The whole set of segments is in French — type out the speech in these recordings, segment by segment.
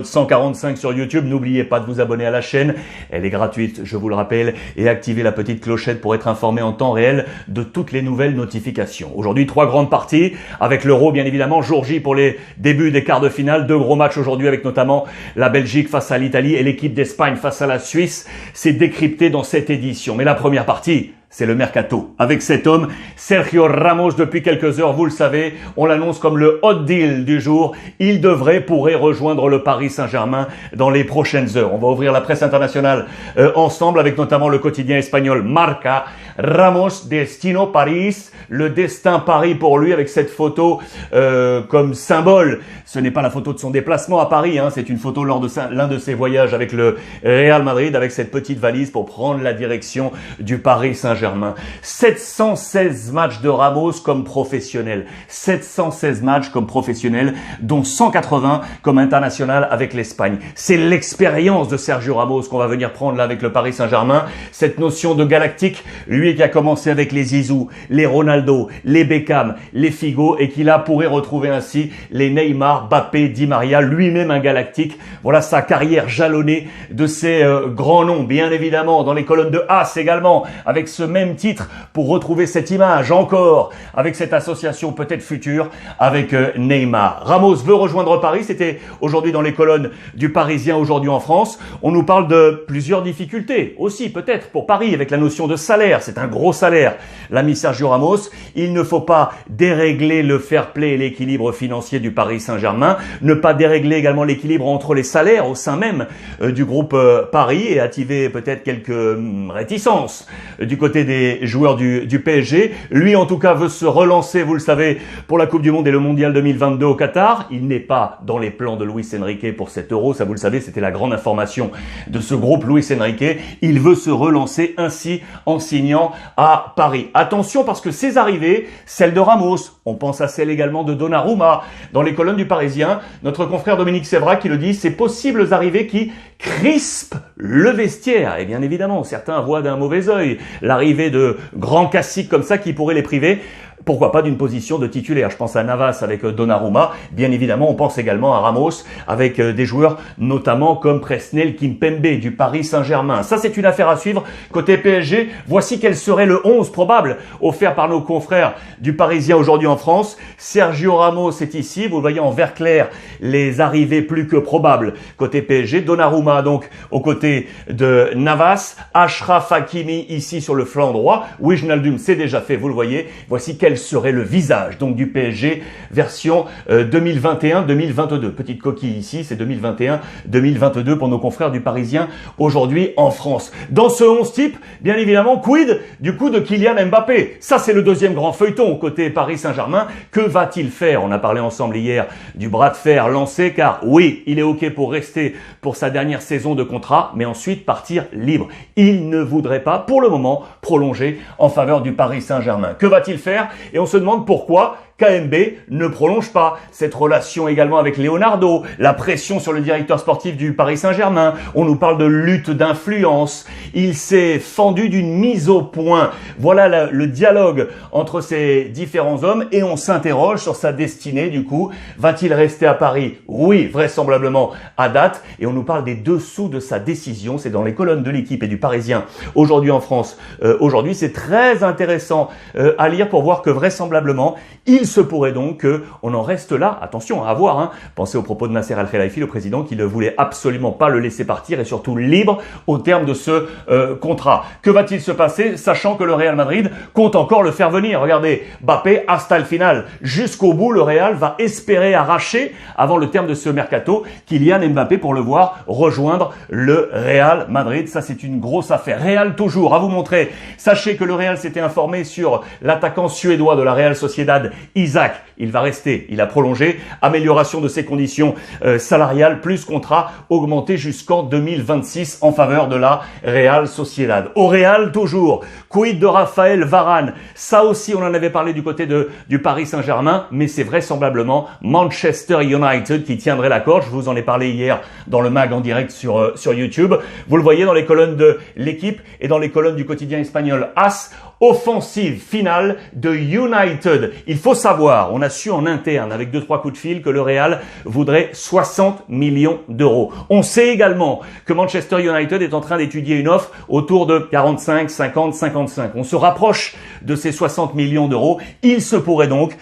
145 sur YouTube. N'oubliez pas de vous abonner à la chaîne. Elle est gratuite, je vous le rappelle, et activez la petite clochette pour être informé en temps réel de toutes les nouvelles notifications. Aujourd'hui, 3 grandes parties avec l'Euro, bien évidemment, jour J pour les débuts des quarts de finale. 2 gros matchs aujourd'hui avec notamment la Belgique face à l'Italie et l'équipe d'Espagne face à la Suisse. C'est décrypté dans cette édition. Mais la première partie, c'est le mercato. Avec cet homme, Sergio Ramos, depuis quelques heures, vous le savez, on l'annonce comme le hot deal du jour. Il pourrait rejoindre le Paris Saint-Germain dans les prochaines heures. On va ouvrir la presse internationale ensemble avec notamment le quotidien espagnol Marca. Ramos, Destino Paris, le destin Paris pour lui avec cette photo comme symbole. Ce n'est pas la photo de son déplacement à Paris, hein, c'est une photo lors de l'un de ses voyages avec le Real Madrid avec cette petite valise pour prendre la direction du Paris Saint-Germain. 716 matchs de Ramos comme professionnel. 716 matchs comme professionnel, dont 180 comme international avec l'Espagne. C'est l'expérience de Sergio Ramos qu'on va venir prendre là avec le Paris Saint-Germain. Cette notion de galactique, lui qui a commencé avec les Zizou, les Ronaldo, les Beckham, les Figo et qui là pourrait retrouver ainsi les Neymar, Mbappé, Di Maria, lui-même un galactique. Voilà sa carrière jalonnée de ces grands noms, bien évidemment, dans les colonnes de As également, avec ce même titre pour retrouver cette image encore, avec cette association peut-être future avec Neymar. Ramos veut rejoindre Paris, c'était aujourd'hui dans les colonnes du Parisien aujourd'hui en France. On nous parle de plusieurs difficultés aussi peut-être pour Paris avec la notion de salaire. C'est un gros salaire, l'ami Sergio Ramos. Il ne faut pas dérégler le fair play et l'équilibre financier du Paris Saint-Germain, ne pas dérégler également l'équilibre entre les salaires au sein même du groupe Paris et activer peut-être quelques réticences du côté des joueurs du PSG. Lui en tout cas veut se relancer, vous le savez, pour la Coupe du Monde et le Mondial 2022 au Qatar. Il n'est pas dans les plans de Luis Enrique pour cet Euro, ça vous le savez, c'était la grande information de ce groupe Luis Enrique. Il veut se relancer ainsi en signant à Paris. Attention parce que ces arrivées, celles de Ramos, on pense à celles également de Donnarumma. Dans les colonnes du Parisien, notre confrère Dominique Sévra qui le dit, ces possibles arrivées qui crispent le vestiaire. Et bien évidemment, certains voient d'un mauvais œil l'arrivée de grands classiques comme ça qui pourraient les priver. Pourquoi pas d'une position de titulaire. Je pense à Navas avec Donnarumma. Bien évidemment, on pense également à Ramos avec des joueurs notamment comme Presnel Kimpembe du Paris Saint-Germain. Ça, c'est une affaire à suivre. Côté PSG, voici quel serait le 11 probable offert par nos confrères du Parisien aujourd'hui en France. Sergio Ramos est ici. Vous le voyez en vert clair, les arrivées plus que probables. Côté PSG, Donnarumma donc aux côtés de Navas. Achraf Hakimi ici sur le flanc droit. Wijnaldum, c'est déjà fait, vous le voyez. Voici quel serait le visage donc du PSG version 2021-2022. Petite coquille ici, c'est 2021-2022 pour nos confrères du Parisien aujourd'hui en France. Dans ce 11 type, bien évidemment, quid du coup de Kylian Mbappé? Ça, c'est le deuxième grand feuilleton côté Paris Saint-Germain. Que va-t-il faire? On a parlé ensemble hier du bras de fer lancé car oui, il est OK pour rester pour sa dernière saison de contrat, mais ensuite partir libre. Il ne voudrait pas, pour le moment, prolonger en faveur du Paris Saint-Germain. Que va-t-il faire? Et on se demande pourquoi KMB ne prolonge pas cette relation également avec Leonardo, la pression sur le directeur sportif du Paris Saint-Germain. On nous parle de lutte d'influence. Il s'est fendu d'une mise au point. Voilà le dialogue entre ces différents hommes et on s'interroge sur sa destinée du coup. Va-t-il rester à Paris? Oui, vraisemblablement à date. Et on nous parle des dessous de sa décision. C'est dans les colonnes de l'équipe et du Parisien aujourd'hui en France. Aujourd'hui, c'est très intéressant à lire pour voir que vraisemblablement, il se pourrait donc qu'on en reste là. Attention à voir, hein. Pensez aux propos de Nasser Al-Khelaifi, le président, qui ne voulait absolument pas le laisser partir et surtout libre au terme de ce contrat. Que va-t-il se passer, sachant que le Real Madrid compte encore le faire venir? Regardez, Mbappé, hasta le final. Jusqu'au bout, le Real va espérer arracher, avant le terme de ce mercato, Kylian Mbappé pour le voir rejoindre le Real Madrid. Ça, c'est une grosse affaire. Real toujours, à vous montrer. Sachez que le Real s'était informé sur l'attaquant suédois de la Real Sociedad, Isaac, il va rester, il a prolongé, amélioration de ses conditions salariales, plus contrat augmenté jusqu'en 2026 en faveur de la Real Sociedad. Au Real toujours, quid de Raphaël Varane? Ça aussi on en avait parlé du côté du Paris Saint-Germain, mais c'est vraisemblablement Manchester United qui tiendrait la corde. Je vous en ai parlé hier dans le mag en direct sur YouTube. Vous le voyez dans les colonnes de l'équipe et dans les colonnes du quotidien espagnol AS. offensive finale de United. Il faut savoir, on a su en interne avec 2-3 coups de fil que le Real voudrait 60 millions d'euros. On sait également que Manchester United est en train d'étudier une offre autour de 45, 50, 55. On se rapproche de ces 60 millions d'euros. Il se pourrait donc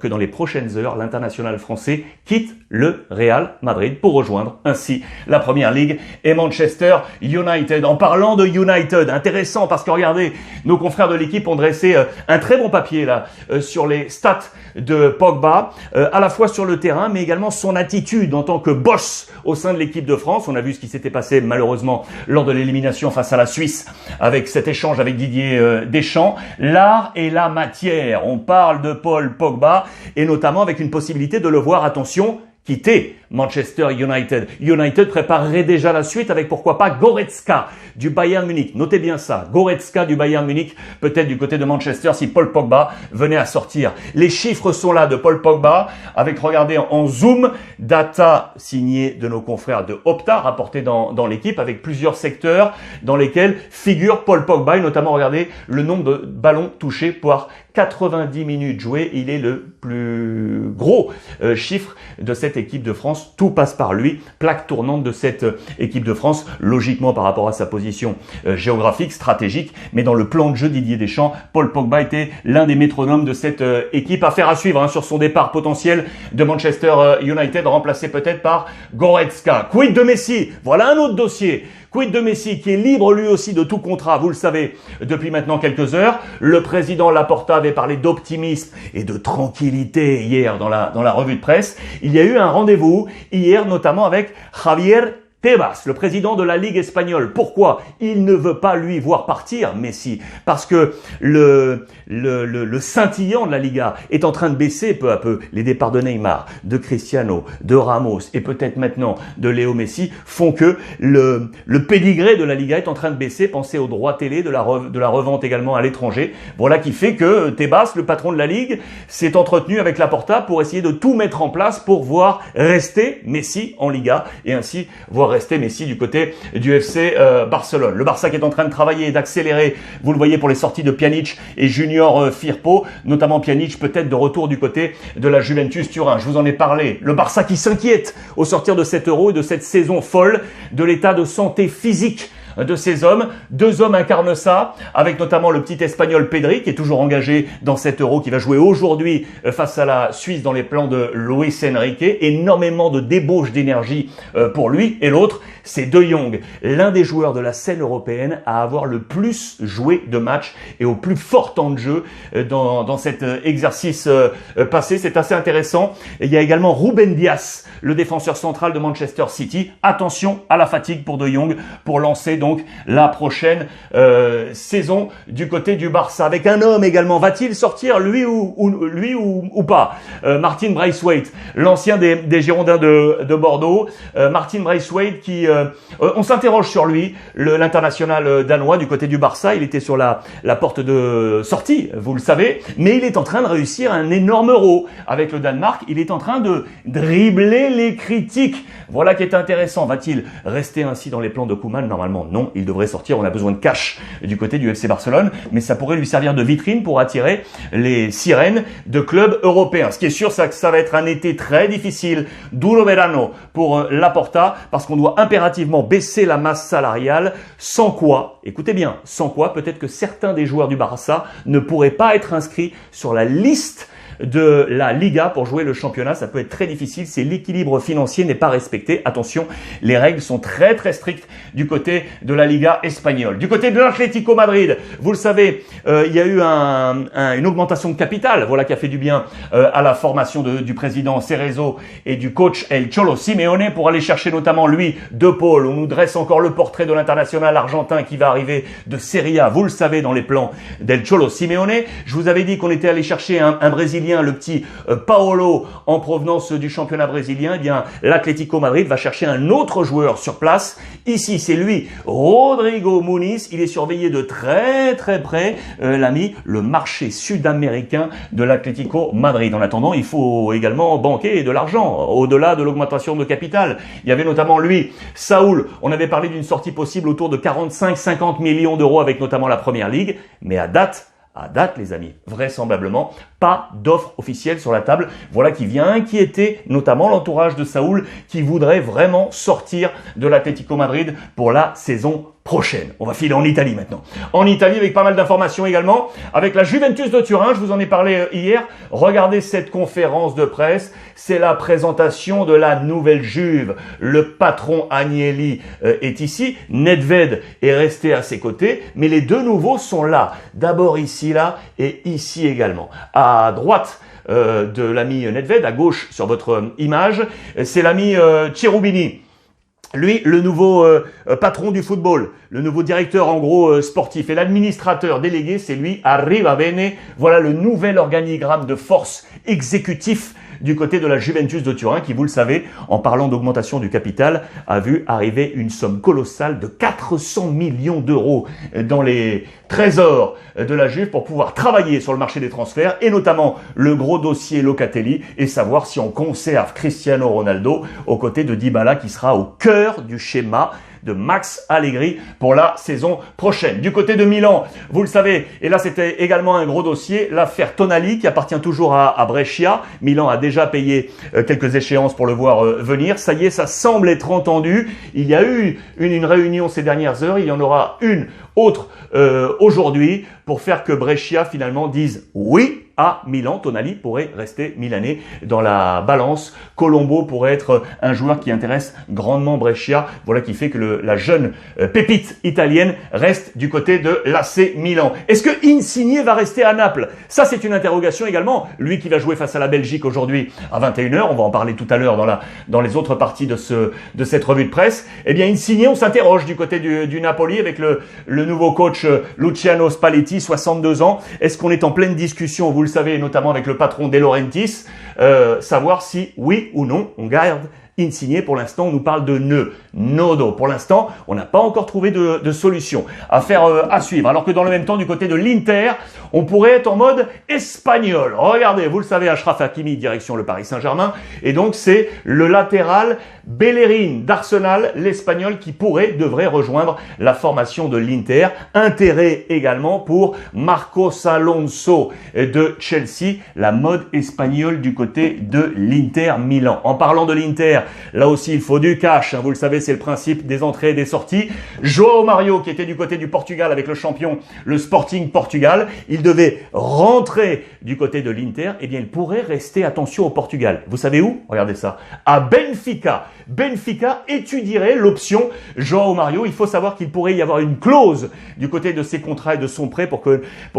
que dans les prochaines heures, l'international français quitte le Real Madrid pour rejoindre ainsi la Première Ligue et Manchester United. En parlant de United, intéressant parce que regardez, nos confrères de l'équipe ont dressé un très bon papier là sur les stats de Pogba, à la fois sur le terrain mais également son attitude en tant que boss au sein de l'équipe de France. On a vu ce qui s'était passé malheureusement lors de l'élimination face à la Suisse avec cet échange avec Didier Deschamps. L'art et la matière, on parle de Paul Pogba et notamment avec une possibilité de le voir, attention, quitter Manchester United. United préparerait déjà la suite avec pourquoi pas Goretzka du Bayern Munich. Notez bien ça, Goretzka du Bayern Munich, peut-être du côté de Manchester si Paul Pogba venait à sortir. Les chiffres sont là de Paul Pogba avec, regardez, en zoom, data signée de nos confrères de Opta, rapportée dans l'équipe avec plusieurs secteurs dans lesquels figure Paul Pogba et notamment, regardez, le nombre de ballons touchés par 90 minutes jouées. Il est le plus gros chiffre de cette équipe de France. Tout passe par lui, plaque tournante de cette équipe de France, logiquement par rapport à sa position géographique, stratégique, mais dans le plan de jeu Didier Deschamps, Paul Pogba était l'un des métronomes de cette équipe. Affaire à suivre sur son départ potentiel de Manchester United, remplacé peut-être par Goretzka. Quid de Messi? Voilà un autre dossier. Quid de Messi qui est libre lui aussi de tout contrat, vous le savez, depuis maintenant quelques heures. Le président Laporta avait parlé d'optimisme et de tranquillité hier dans la revue de presse. Il y a eu un rendez-vous hier notamment avec Javier Tebas, le président de la Ligue espagnole. Pourquoi il ne veut pas lui voir partir Messi? Parce que le scintillant de la Liga est en train de baisser peu à peu. Les départs de Neymar, de Cristiano, de Ramos et peut-être maintenant de Léo Messi font que le pédigré de la Liga est en train de baisser. Pensez aux droits télé, de la revente également à l'étranger. Voilà qui fait que Tebas, le patron de la Ligue, s'est entretenu avec Laporta pour essayer de tout mettre en place pour voir rester Messi en Liga et ainsi voir rester Messi du côté du FC Barcelone. Le Barça qui est en train de travailler et d'accélérer, vous le voyez pour les sorties de Pjanic et Junior Firpo, notamment Pjanic peut-être de retour du côté de la Juventus Turin. Je vous en ai parlé. Le Barça qui s'inquiète au sortir de cet Euro et de cette saison folle de l'état de santé physique de ces hommes. Deux hommes incarnent ça, avec notamment le petit Espagnol Pedri, qui est toujours engagé dans cet Euro, qui va jouer aujourd'hui face à la Suisse dans les plans de Luis Enrique. Énormément de débauche d'énergie pour lui. Et l'autre, c'est De Jong, l'un des joueurs de la scène européenne à avoir le plus joué de matchs et au plus fort temps de jeu dans cet exercice passé. C'est assez intéressant. Et il y a également Ruben Dias, le défenseur central de Manchester City. Attention à la fatigue pour De Jong pour lancer donc la prochaine saison du côté du Barça. Avec un homme également, va-t-il sortir lui ou pas? Martin Braithwaite, l'ancien des Girondins de Bordeaux. Martin Braithwaite qui, on s'interroge sur lui, l'international danois du côté du Barça. Il était sur la porte de sortie, vous le savez, mais il est en train de réussir un énorme Euro avec le Danemark. Il est en train de dribbler les critiques. Voilà qui est intéressant. Va-t-il rester ainsi dans les plans de Koeman? Normalement, non. Il devrait sortir. On a besoin de cash du côté du FC Barcelone, mais ça pourrait lui servir de vitrine pour attirer les sirènes de clubs européens. Ce qui est sûr, c'est que ça va être un été très difficile, duro verano pour Laporta, parce qu'on doit impérativement baisser la masse salariale, sans quoi, écoutez bien, sans quoi peut-être que certains des joueurs du Barça ne pourraient pas être inscrits sur la liste de la Liga pour jouer le championnat. Ça peut être très difficile si l'équilibre financier n'est pas respecté. Attention, les règles sont très très strictes du côté de la Liga espagnole. Du côté de l'Atlético Madrid, vous le savez, il y a eu une augmentation de capital, voilà qui a fait du bien à la formation du président Cerezo et du coach El Cholo Simeone pour aller chercher notamment lui De Paul. On nous dresse encore le portrait de l'international argentin qui va arriver de Serie A, vous le savez, dans les plans d'El Cholo Simeone. Je vous avais dit qu'on était allé chercher un Brésilien, le petit Paolo en provenance du championnat brésilien. Eh bien, l'Atlético Madrid va chercher un autre joueur sur place. Ici, c'est lui, Rodrigo Muniz. Il est surveillé de très très près, l'ami, le marché sud-américain de l'Atlético Madrid. En attendant, il faut également banquer de l'argent, au-delà de l'augmentation de capital. Il y avait notamment lui, Saúl. On avait parlé d'une sortie possible autour de 45-50 millions d'euros avec notamment la Première Ligue. Mais à date, à date, les amis, vraisemblablement, pas d'offre officielle sur la table. Voilà qui vient inquiéter notamment l'entourage de Saúl qui voudrait vraiment sortir de l'Atlético Madrid pour la saison prochaine. On va filer en Italie maintenant. En Italie avec pas mal d'informations également, avec la Juventus de Turin, je vous en ai parlé hier. Regardez cette conférence de presse, c'est la présentation de la nouvelle Juve. Le patron Agnelli est ici, Nedved est resté à ses côtés, mais les deux nouveaux sont là. D'abord ici, là, et ici également. À droite de l'ami Nedved, à gauche sur votre image, c'est l'ami Cherubini. Lui, le nouveau patron du football, le nouveau directeur en gros sportif et l'administrateur délégué, c'est lui, Arriva Bene. Voilà le nouvel organigramme de force exécutif du côté de la Juventus de Turin qui, vous le savez, en parlant d'augmentation du capital, a vu arriver une somme colossale de 400 millions d'euros dans les trésors de la Juve pour pouvoir travailler sur le marché des transferts et notamment le gros dossier Locatelli et savoir si on conserve Cristiano Ronaldo aux côtés de Dybala qui sera au cœur du schéma de Max Allegri pour la saison prochaine. Du côté de Milan, vous le savez, et là c'était également un gros dossier, l'affaire Tonali qui appartient toujours à Brescia. Milan a déjà payé quelques échéances pour le voir venir. Ça y est, ça semble être entendu. Il y a eu une réunion ces dernières heures, il y en aura une autre aujourd'hui pour faire que Brescia finalement dise oui à Milan. Tonali pourrait rester milanais dans la balance. Colombo pourrait être un joueur qui intéresse grandement Brescia. Voilà qui fait que la jeune pépite italienne reste du côté de l'AC Milan. Est-ce que Insigne va rester à Naples? Ça, c'est une interrogation également. Lui qui va jouer face à la Belgique aujourd'hui à 21h. On va en parler tout à l'heure dans les autres parties de cette revue de presse. Eh bien, Insigne, on s'interroge du côté du Napoli avec le nouveau coach Luciano Spalletti, 62 ans. Est-ce qu'on est en pleine discussion, vous le savez, notamment avec le patron De Laurentiis, savoir si, oui ou non, on garde Insigne? Pour l'instant, on nous parle de nodo. Pour l'instant, on n'a pas encore trouvé de solution. Affaire à suivre. Alors que dans le même temps, du côté de l'Inter, on pourrait être en mode espagnol. Regardez, vous le savez, Achraf Hakimi, direction le Paris Saint-Germain. Et donc, c'est le latéral Bellerin d'Arsenal, l'espagnol, qui devrait rejoindre la formation de l'Inter. Intérêt également pour Marcos Alonso de Chelsea, la mode espagnole du côté de l'Inter Milan. En parlant de l'Inter, là aussi, il faut du cash. Vous le savez, c'est le principe des entrées et des sorties. João Mario, qui était du côté du Portugal avec le champion, le Sporting Portugal, il devait rentrer du côté de l'Inter. Eh bien, il pourrait rester, attention, au Portugal. Vous savez où? Regardez ça. À Benfica. Benfica étudierait l'option João Mario. Il faut savoir qu'il pourrait y avoir une clause du côté de ses contrats et de son prêt pour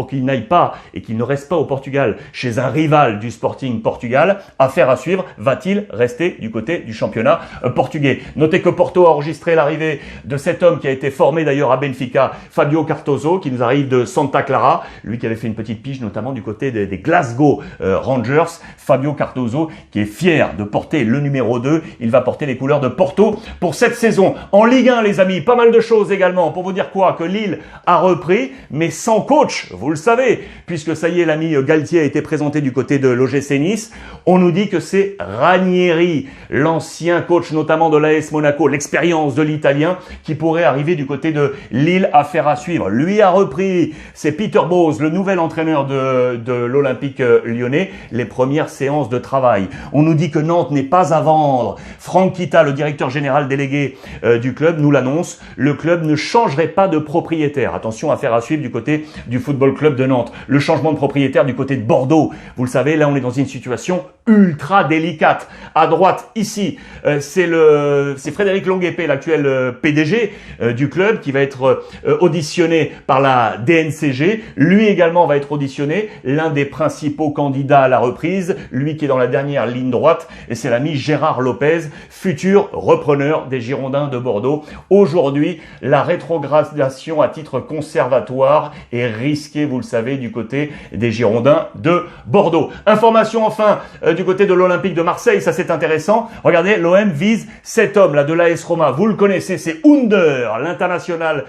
qu'il n'aille pas et qu'il ne reste pas au Portugal chez un rival du Sporting Portugal. Affaire à suivre. Va-t-il rester du côté du championnat portugais? Notez que Porto a enregistré l'arrivée de cet homme qui a été formé d'ailleurs à Benfica, Fabio Cardoso, qui nous arrive de Santa Clara. Lui qui avait fait une petite pige notamment du côté des Glasgow Rangers. Fabio Cardoso qui est fier de porter le numéro 2. Il va porter les couleurs de Porto pour cette saison. En Ligue 1, les amis, pas mal de choses également. Pour vous dire quoi? Que Lille a repris, mais sans coach, vous le savez, puisque ça y est, l'ami Galtier a été présenté du côté de l'OGC Nice. On nous dit que c'est Ranieri, l'ancien coach notamment de l'AS Monaco, l'expérience de l'Italien, qui pourrait arriver du côté de Lille. Affaire à suivre. Lui a repris, c'est Peter Bosz, le nouvel entraîneur de l'Olympique lyonnais, les premières séances de travail. On nous dit que Nantes n'est pas à vendre. Franck Kita, le directeur général délégué du club, nous l'annonce. Le club ne changerait pas de propriétaire. Attention, affaire à suivre du côté du Football Club de Nantes. Le changement de propriétaire du côté de Bordeaux. Vous le savez, là on est dans une situation ultra délicate. À droite, ici, c'est Frédéric Longuepé, l'actuel PDG du club, qui va être auditionné par la DNCG. Lui également va être auditionné, l'un des principaux candidats à la reprise, lui qui est dans la dernière ligne droite, et c'est l'ami Gérard Lopez, futur repreneur des Girondins de Bordeaux. Aujourd'hui, la rétrogradation à titre conservatoire est risquée, vous le savez, du côté des Girondins de Bordeaux. Information enfin du côté de l'Olympique de Marseille, ça c'est intéressant. Regardez, l'OM vise cet homme là de l'AS Roma. Vous le connaissez, c'est Under, l'international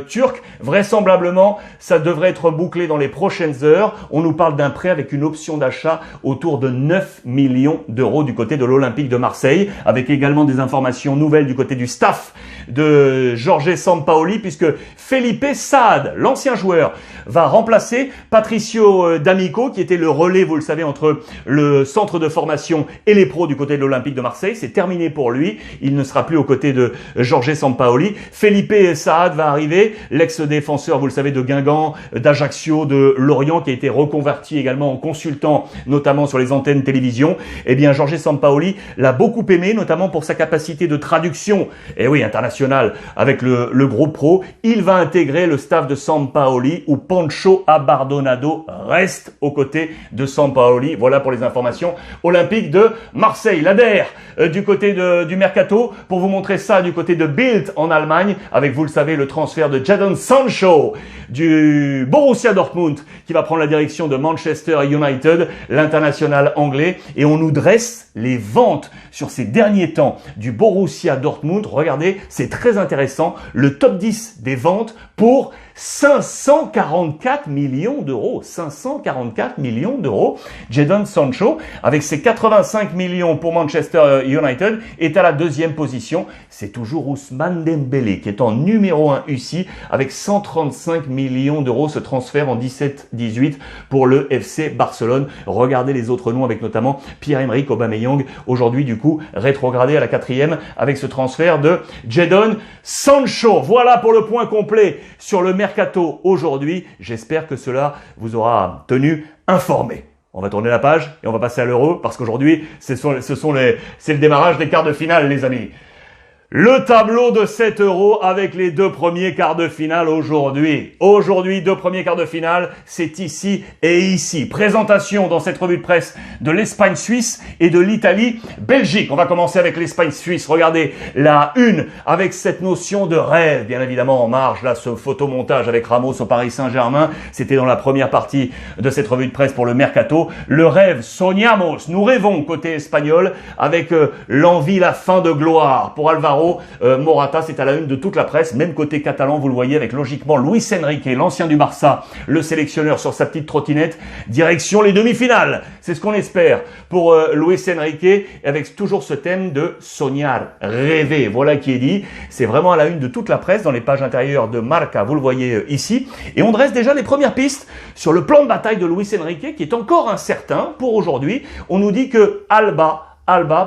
turc. Vraisemblablement, ça devrait être bouclé dans les prochaines heures. On nous parle d'un prêt avec une option d'achat autour de 9 millions d'euros du côté de l'Olympique de Marseille, avec également également des informations nouvelles du côté du staff de Jorge Sampaoli, puisque Felipe Saad, l'ancien joueur, va remplacer Patricio D'Amico, qui était le relais, vous le savez, entre le centre de formation et les pros du côté de l'Olympique de Marseille. C'est terminé pour lui. Il ne sera plus aux côtés de Jorge Sampaoli. Felipe Saad va arriver, l'ex-défenseur, vous le savez, de Guingamp, d'Ajaccio, de Lorient, qui a été reconverti également en consultant, notamment sur les antennes télévision. Eh bien, Jorge Sampaoli l'a beaucoup aimé, notamment pour sa capacité de traduction, et oui, internationale, avec le groupe pro. Il va intégrer le staff de Sampaoli, où Pancho Abardonado reste aux côtés de Sampaoli. Voilà pour les informations olympiques de Marseille. L'ADER du côté du Mercato, pour vous montrer ça du côté de Bild en Allemagne, avec, vous le savez, le transfert de Jadon Sancho du Borussia Dortmund, qui va prendre la direction de Manchester United, l'international anglais. Et on nous dresse les ventes sur ces derniers temps du Borussia Dortmund. Regardez, c'est très intéressant. Le top 10 des ventes pour 544 millions d'euros. 544 millions d'euros. Jadon Sancho, avec ses 85 millions pour Manchester United, est à la deuxième position. C'est toujours Ousmane Dembélé qui est en numéro 1 ici, avec 135 millions d'euros. Ce transfert en 17-18 pour le FC Barcelone. Regardez les autres noms, avec notamment Pierre-Emerick Aubameyang, aujourd'hui du coup rétrogradé à la 4e avec ce transfert de Jadon Sancho. Voilà pour le point complet sur le mercato aujourd'hui. J'espère que cela vous aura tenu informé. On va tourner la page et on va passer à l'Euro, parce qu'aujourd'hui, c'est le démarrage des quarts de finale, les amis. Le tableau de cet Euro avec les deux premiers quarts de finale aujourd'hui. Aujourd'hui, deux premiers quarts de finale, c'est ici et ici. Présentation dans cette revue de presse de l'Espagne-Suisse et de l'Italie-Belgique. On va commencer avec l'Espagne-Suisse. Regardez la une avec cette notion de rêve, bien évidemment en marge. Là, ce photomontage avec Ramos au Paris Saint-Germain, c'était dans la première partie de cette revue de presse pour le Mercato. Le rêve, soñamos, nous rêvons côté espagnol, avec l'envie, la fin de gloire pour Alvaro Morata. C'est à la une de toute la presse. Même côté catalan, vous le voyez, avec logiquement Luis Enrique, l'ancien du Barça, le sélectionneur sur sa petite trottinette, direction les demi-finales. C'est ce qu'on espère pour Luis Enrique, avec toujours ce thème de soñar, rêver. Voilà qui est dit. C'est vraiment à la une de toute la presse, dans les pages intérieures de Marca, vous le voyez ici. Et on dresse déjà les premières pistes sur le plan de bataille de Luis Enrique, qui est encore incertain pour aujourd'hui. On nous dit que Alba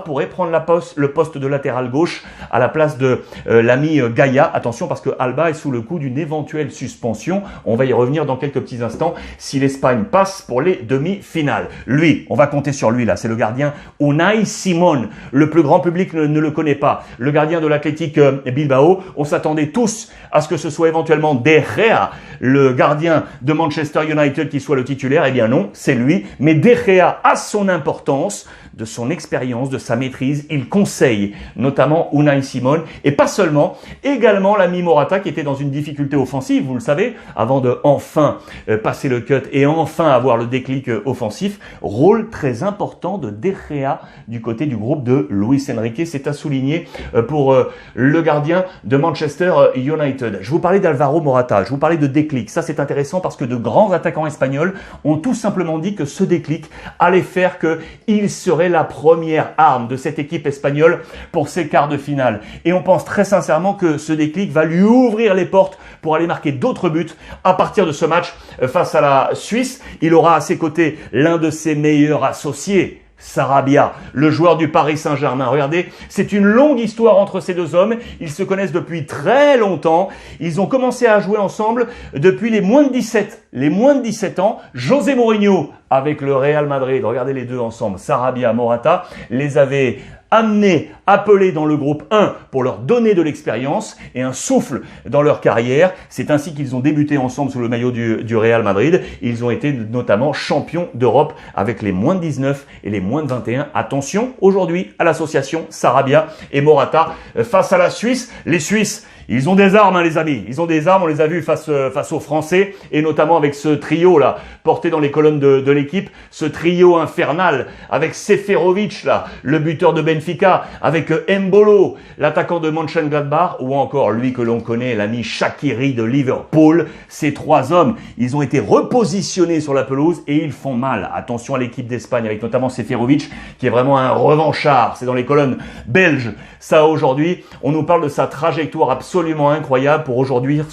pourrait prendre le poste de latéral gauche à la place de l'ami Gaïa. Attention, parce que Alba est sous le coup d'une éventuelle suspension. On va y revenir dans quelques petits instants si l'Espagne passe pour les demi-finales. Lui, on va compter sur lui là, c'est le gardien Unai Simón. Le plus grand public ne le connaît pas. Le gardien de l'Athletic Bilbao. On s'attendait tous à ce que ce soit éventuellement De Gea, le gardien de Manchester United, qui soit le titulaire. Eh bien non, c'est lui. Mais De Gea a son importance, de son expérience, de sa maîtrise. Il conseille notamment Unai Simón, et pas seulement, également l'ami Morata, qui était dans une difficulté offensive, vous le savez, avant de enfin passer le cut et enfin avoir le déclic offensif. Rôle très important de De Gea du côté du groupe de Luis Enrique. C'est à souligner pour le gardien de Manchester United. Je vous parlais d'Alvaro Morata, je vous parlais de déclic. Ça, c'est intéressant parce que de grands attaquants espagnols ont tout simplement dit que ce déclic allait faire qu'il serait la première arme de cette équipe espagnole pour ses quarts de finale. Et on pense très sincèrement que ce déclic va lui ouvrir les portes pour aller marquer d'autres buts à partir de ce match face à la Suisse. Il aura à ses côtés l'un de ses meilleurs associés, Sarabia, le joueur du Paris Saint-Germain. Regardez, c'est une longue histoire entre ces deux hommes. Ils se connaissent depuis très longtemps. Ils ont commencé à jouer ensemble depuis les moins de 17. Les moins de 17 ans. José Mourinho, avec le Real Madrid, regardez les deux ensemble, Sarabia, Morata, les avait amenés, appelés dans le groupe 1 pour leur donner de l'expérience et un souffle dans leur carrière. C'est ainsi qu'ils ont débuté ensemble sous le maillot du Real Madrid. Ils ont été notamment champions d'Europe avec les moins de 19 et les moins de 21. Attention aujourd'hui à l'association Sarabia et Morata face à la Suisse. Les Suisses, Ils ont des armes, hein, les amis. Ils ont des armes. On les a vus face aux Français et notamment avec ce trio là porté dans les colonnes de l'équipe, ce trio infernal avec Seferovic là, le buteur de Benfica, avec Embolo, l'attaquant de Mönchengladbach, ou encore lui que l'on connaît, l'ami Shaqiri de Liverpool. Ces trois hommes, ils ont été repositionnés sur la pelouse et ils font mal. Attention à l'équipe d'Espagne avec notamment Seferovic qui est vraiment un revanchard. C'est dans les colonnes belges. Ça aujourd'hui, on nous parle de sa trajectoire absolument incroyable pour aujourd'hui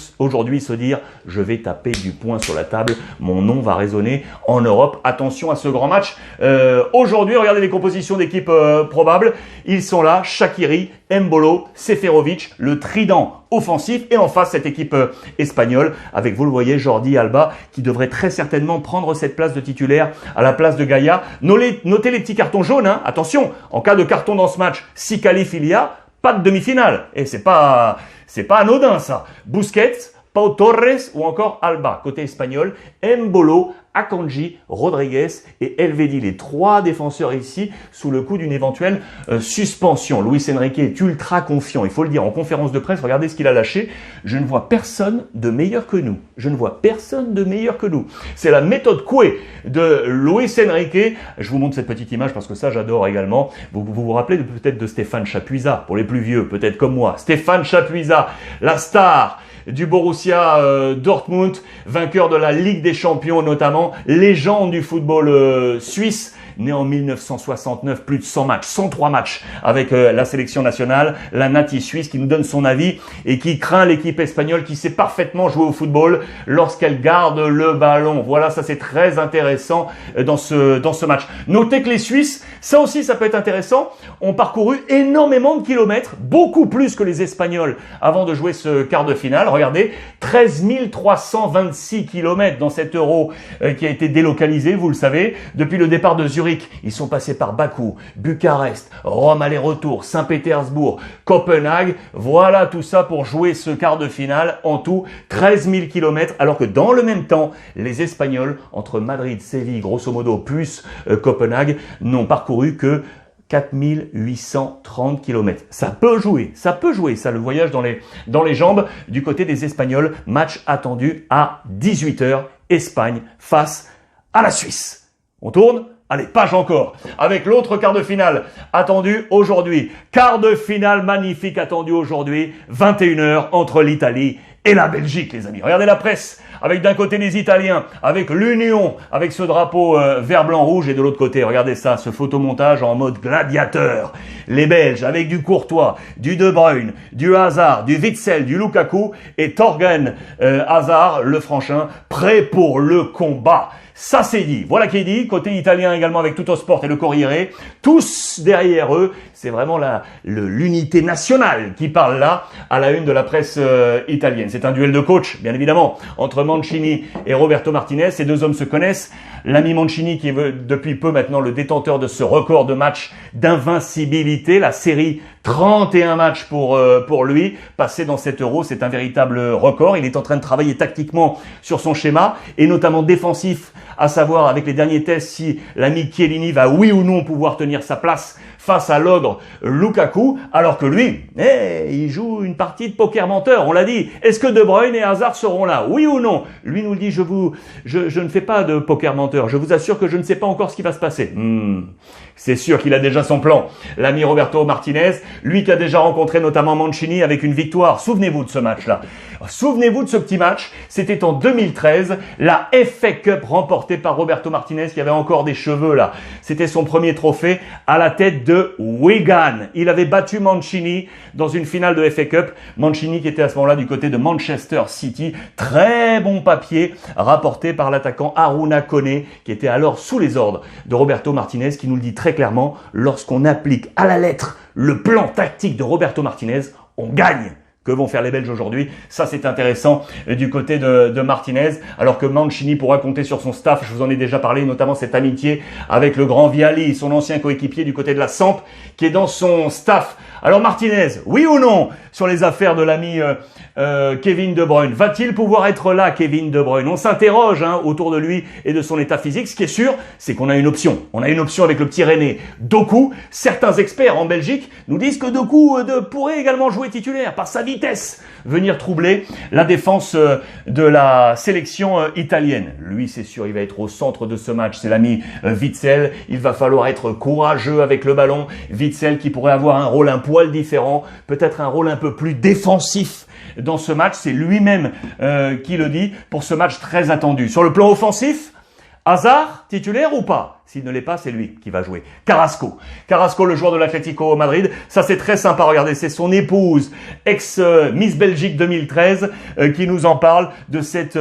se dire je vais taper du poing sur la table, mon nom va résonner en Europe. Attention à ce grand match. Aujourd'hui, regardez les compositions d'équipe probables. Ils sont là, Shaqiri, Embolo, Seferovic, le trident offensif et en face cette équipe espagnole avec, vous le voyez, Jordi Alba qui devrait très certainement prendre cette place de titulaire à la place de Gaïa. Notez les petits cartons jaunes, hein. Attention, en cas de carton dans ce match, si qualif il y a, pas de demi-finale. Et c'est pas anodin ça. Busquets, Pau Torres ou encore Alba. Côté espagnol, Embolo, Akanji, Rodriguez et Elvedi. Les trois défenseurs ici sous le coup d'une éventuelle suspension. Luis Enrique est ultra confiant. Il faut le dire en conférence de presse. Regardez ce qu'il a lâché. Je ne vois personne de meilleur que nous. Je ne vois personne de meilleur que nous. C'est la méthode Coué de Luis Enrique. Je vous montre cette petite image parce que ça j'adore également. Vous rappelez peut-être de Stéphane Chapuisat pour les plus vieux, peut-être comme moi. Stéphane Chapuisat, la star du Borussia Dortmund, vainqueur de la Ligue des Champions notamment, légende du football suisse, né en 1969, plus de 100 matchs, 103 matchs avec la sélection nationale, la Nati suisse qui nous donne son avis et qui craint l'équipe espagnole qui sait parfaitement jouer au football lorsqu'elle garde le ballon. Voilà, ça c'est très intéressant dans ce match. Notez que les Suisses, ça aussi ça peut être intéressant, ont parcouru énormément de kilomètres, beaucoup plus que les Espagnols avant de jouer ce quart de finale. Regardez, 13 326 kilomètres dans cet Euro qui a été délocalisé, vous le savez, depuis le départ de Zurich. Ils sont passés par Bakou, Bucarest, Rome aller-retour, Saint-Pétersbourg, Copenhague. Voilà tout ça pour jouer ce quart de finale. En tout, 13 000 kilomètres, alors que dans le même temps, les Espagnols, entre Madrid, Séville, grosso modo, plus Copenhague, n'ont parcouru que 4830 km. Ça peut jouer, ça, le voyage dans les jambes du côté des Espagnols. Match attendu à 18h, Espagne face à la Suisse. On tourne ? Allez, page encore, avec l'autre quart de finale attendu aujourd'hui. Quart de finale magnifique attendu aujourd'hui, 21h entre l'Italie et la Belgique, les amis. Regardez la presse, avec d'un côté les Italiens, avec l'Union, avec ce drapeau vert, blanc, rouge, et de l'autre côté, regardez ça, ce photomontage en mode gladiateur. Les Belges, avec du Courtois, du De Bruyne, du Hazard, du Witsel, du Lukaku, et Thorgan Hazard, le Franchin, prêt pour le combat. Ça c'est dit. Voilà qui est dit. Côté italien également avec Tuttosport et le Corriere. Tous derrière eux. C'est vraiment l'unité nationale qui parle là à la une de la presse italienne. C'est un duel de coach, bien évidemment, entre Mancini et Roberto Martinez. Ces deux hommes se connaissent. L'ami Mancini qui est depuis peu maintenant le détenteur de ce record de matchs d'invincibilité. La série 31 matchs pour lui. Passé dans cet Euro, c'est un véritable record. Il est en train de travailler tactiquement sur son schéma et notamment défensif, à savoir avec les derniers tests si l'ami Chiellini va oui ou non pouvoir tenir sa place face à l'ogre Lukaku, alors que lui, il joue une partie de poker menteur, on l'a dit. Est-ce que De Bruyne et Hazard seront là? Oui ou non? Lui nous le dit, je ne fais pas de poker menteur, je vous assure que je ne sais pas encore ce qui va se passer. C'est sûr qu'il a déjà son plan. L'ami Roberto Martinez, lui qui a déjà rencontré notamment Mancini avec une victoire. Souvenez-vous de ce match-là. Souvenez-vous de ce petit match. C'était en 2013, la FA Cup remportée par Roberto Martinez qui avait encore des cheveux là. C'était son premier trophée à la tête de Wigan. Il avait battu Mancini dans une finale de FA Cup. Mancini qui était à ce moment-là du côté de Manchester City. Très bon papier rapporté par l'attaquant Haruna Koné qui était alors sous les ordres de Roberto Martinez qui nous le dit très clairement, lorsqu'on applique à la lettre le plan tactique de Roberto Martinez, on gagne. Que vont faire les Belges aujourd'hui? Ça, c'est intéressant du côté de Martinez, alors que Mancini pourra compter sur son staff. Je vous en ai déjà parlé, notamment cette amitié avec le grand Vialli, son ancien coéquipier du côté de la Samp, qui est dans son staff Alors Martinez, oui ou non sur les affaires de l'ami Kevin De Bruyne? Va-t-il pouvoir être là, Kevin De Bruyne? On s'interroge autour de lui et de son état physique. Ce qui est sûr, c'est qu'on a une option. On a une option avec le petit René Doku. Certains experts en Belgique nous disent que Doku pourrait également jouer titulaire par sa vitesse, venir troubler la défense de la sélection italienne. Lui, c'est sûr, il va être au centre de ce match. C'est l'ami Witsel. Il va falloir être courageux avec le ballon. Witsel qui pourrait avoir un rôle un poil différent, peut-être un rôle un peu plus défensif dans ce match. C'est lui-même qui le dit pour ce match très attendu. Sur le plan offensif, Hazard, titulaire ou pas? S'il ne l'est pas, c'est lui qui va jouer. Carrasco, le joueur de l'Atlético Madrid. Ça, c'est très sympa. Regardez, c'est son épouse, ex-Miss Belgique 2013, qui nous en parle de cette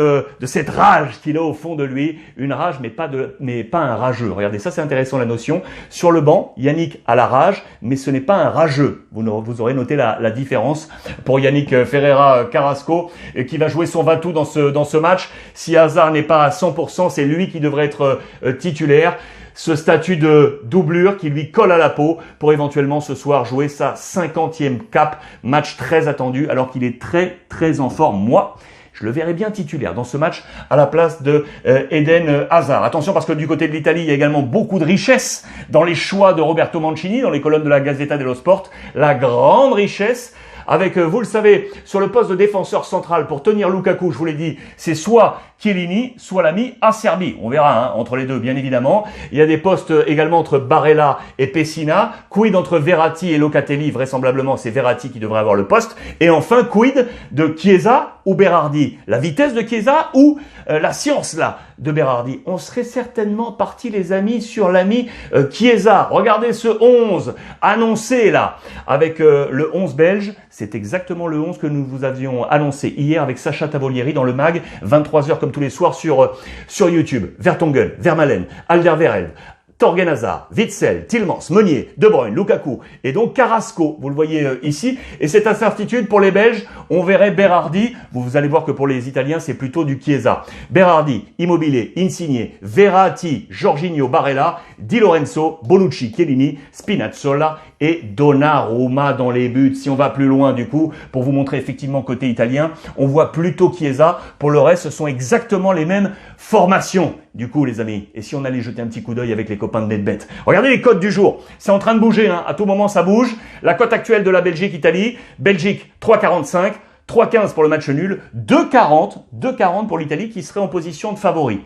rage qu'il a au fond de lui. Une rage, mais pas un rageux. Regardez, ça, c'est intéressant, la notion. Sur le banc, Yannick a la rage, mais ce n'est pas un rageux. Vous aurez noté la différence pour Yannick Ferreira Carrasco, qui va jouer son va-tout dans ce match. Si Hazard n'est pas à 100%, c'est lui qui devrait être titulaire. Ce statut de doublure qui lui colle à la peau pour éventuellement ce soir jouer sa 50e cape. Match très attendu alors qu'il est très très en forme. Moi, je le verrais bien titulaire dans ce match à la place de Eden Hazard. Attention parce que du côté de l'Italie, il y a également beaucoup de richesse dans les choix de Roberto Mancini, dans les colonnes de la Gazzetta dello Sport. La grande richesse avec, vous le savez, sur le poste de défenseur central pour tenir Lukaku, je vous l'ai dit, c'est soit Chiellini, soit l'ami Acerbi. On verra entre les deux, bien évidemment. Il y a des postes également entre Barella et Pessina. Quid entre Verratti et Locatelli? Vraisemblablement, c'est Verratti qui devrait avoir le poste. Et enfin, quid de Chiesa ou Berardi? La vitesse de Chiesa ou la science là de Berardi? On serait certainement parti, les amis, sur l'ami Chiesa. Regardez ce 11 annoncé là, avec le 11 belge. C'est exactement le 11 que nous vous avions annoncé hier avec Sacha Tavolieri dans le mag, 23h comme tous les soirs sur YouTube. Vertonghen, Vermaelen, Alderweireld, Thorgan Hazard, Witsel, Tielemans, Meunier, De Bruyne, Lukaku et donc Carrasco, vous le voyez ici. Et cette incertitude pour les Belges, on verrait Berardi. Vous allez voir que pour les Italiens, c'est plutôt du Chiesa. Berardi, Immobile, Insigne, Verratti, Jorginho, Barella, Di Lorenzo, Bonucci, Chiellini, Spinazzola et Donnarumma dans les buts. Si on va plus loin du coup, pour vous montrer effectivement côté italien, on voit plutôt Chiesa. Pour le reste, ce sont exactement les mêmes formations. Du coup, les amis, et si on allait jeter un petit coup d'œil avec les copains de NetBet? Regardez les cotes du jour. C'est en train de bouger, à tout moment ça bouge. La cote actuelle de la Belgique-Italie, Belgique 3,45, 3,15 pour le match nul, 2,40 pour l'Italie qui serait en position de favori.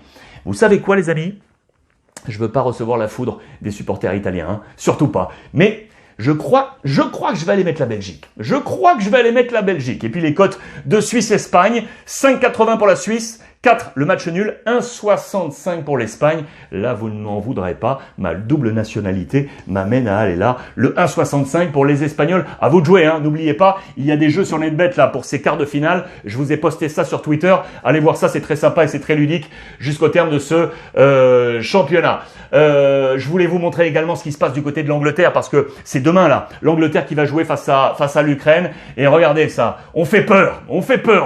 Vous savez quoi, les amis? Je veux pas recevoir la foudre des supporters italiens, surtout pas. Mais je crois que je vais aller mettre la Belgique. Et puis les cotes de Suisse-Espagne, 5,80 pour la Suisse, 4 le match nul, 1,65 pour l'Espagne. Là, vous ne m'en voudrez pas. Ma double nationalité m'amène à aller là. Le 1,65 pour les Espagnols. À vous de jouer, n'oubliez pas, il y a des jeux sur NetBet là pour ces quarts de finale. Je vous ai posté ça sur Twitter. Allez voir ça, c'est très sympa et c'est très ludique jusqu'au terme de ce championnat. Je voulais vous montrer également ce qui se passe du côté de l'Angleterre parce que c'est demain là. L'Angleterre qui va jouer face à l'Ukraine. Et regardez ça. On fait peur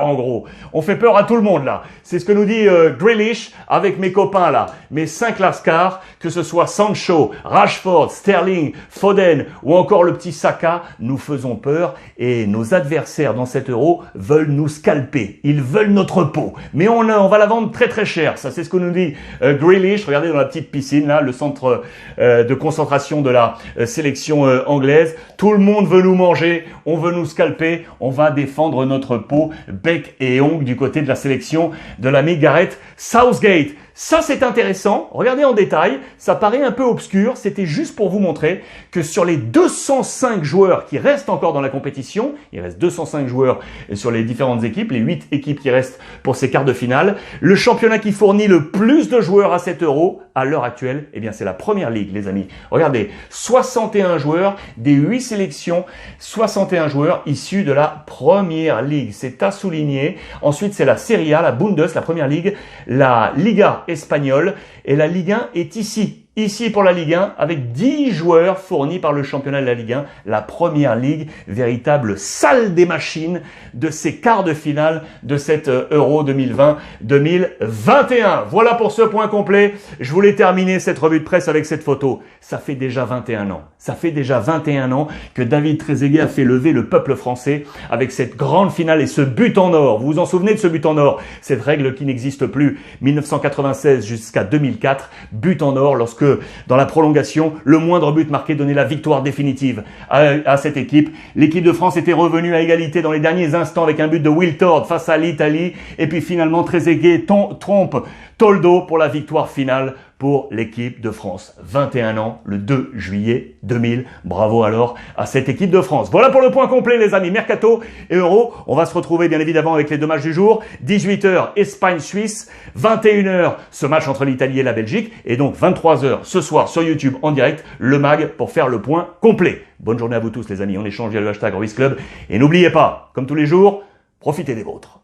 en gros. On fait peur à tout le monde là. C'est ce que nous dit Grealish avec mes copains là, mes 5 lascars, que ce soit Sancho, Rashford, Sterling, Foden ou encore le petit Saka, nous faisons peur et nos adversaires dans cet Euro veulent nous scalper. Ils veulent notre peau. Mais on va la vendre très très cher. Ça, c'est ce que nous dit Grealish. Regardez dans la petite piscine là, le centre de concentration de la sélection anglaise. Tout le monde veut nous manger, on veut nous scalper, on va défendre notre peau, bec et ongles du côté de la sélection de l'ami Gareth Southgate. Ça, c'est intéressant. Regardez en détail. Ça paraît un peu obscur. C'était juste pour vous montrer que sur les 205 joueurs qui restent encore dans la compétition, il reste 205 joueurs sur les différentes équipes, les 8 équipes qui restent pour ces quarts de finale, le championnat qui fournit le plus de joueurs à cet Euro, à l'heure actuelle, eh bien, c'est la Première Ligue, les amis. Regardez, 61 joueurs des 8 sélections, 61 joueurs issus de la Première Ligue. C'est à souligner. Ensuite, c'est la Serie A, la Bundes, la Première Ligue, la Liga espagnole et la Ligue 1 est ici ici pour la Ligue 1, avec 10 joueurs fournis par le championnat de la Ligue 1, la première ligue, véritable salle des machines de ces quarts de finale de cette Euro 2020-2021. Voilà pour ce point complet. Je voulais terminer cette revue de presse avec cette photo. Ça fait déjà 21 ans. Ça fait déjà 21 ans que David Trezeguet a fait lever le peuple français avec cette grande finale et ce but en or. Vous vous en souvenez de ce but en or? Cette règle qui n'existe plus. 1996 jusqu'à 2004, but en or lorsque, dans la prolongation, le moindre but marqué donnait la victoire définitive à cette équipe. L'équipe de France était revenue à égalité dans les derniers instants avec un but de Wiltord face à l'Italie. Et puis finalement, Trezeguet trompe Toldo pour la victoire finale pour l'équipe de France. 21 ans, le 2 juillet 2000. Bravo alors à cette équipe de France. Voilà pour le point complet les amis. Mercato et Euro. On va se retrouver bien évidemment avec les deux matchs du jour. 18h Espagne-Suisse. 21h ce match entre l'Italie et la Belgique. Et donc 23h ce soir sur YouTube en direct, le MAG pour faire le point complet. Bonne journée à vous tous les amis. On échange via le hashtag RuizClub. Et n'oubliez pas, comme tous les jours, profitez des vôtres.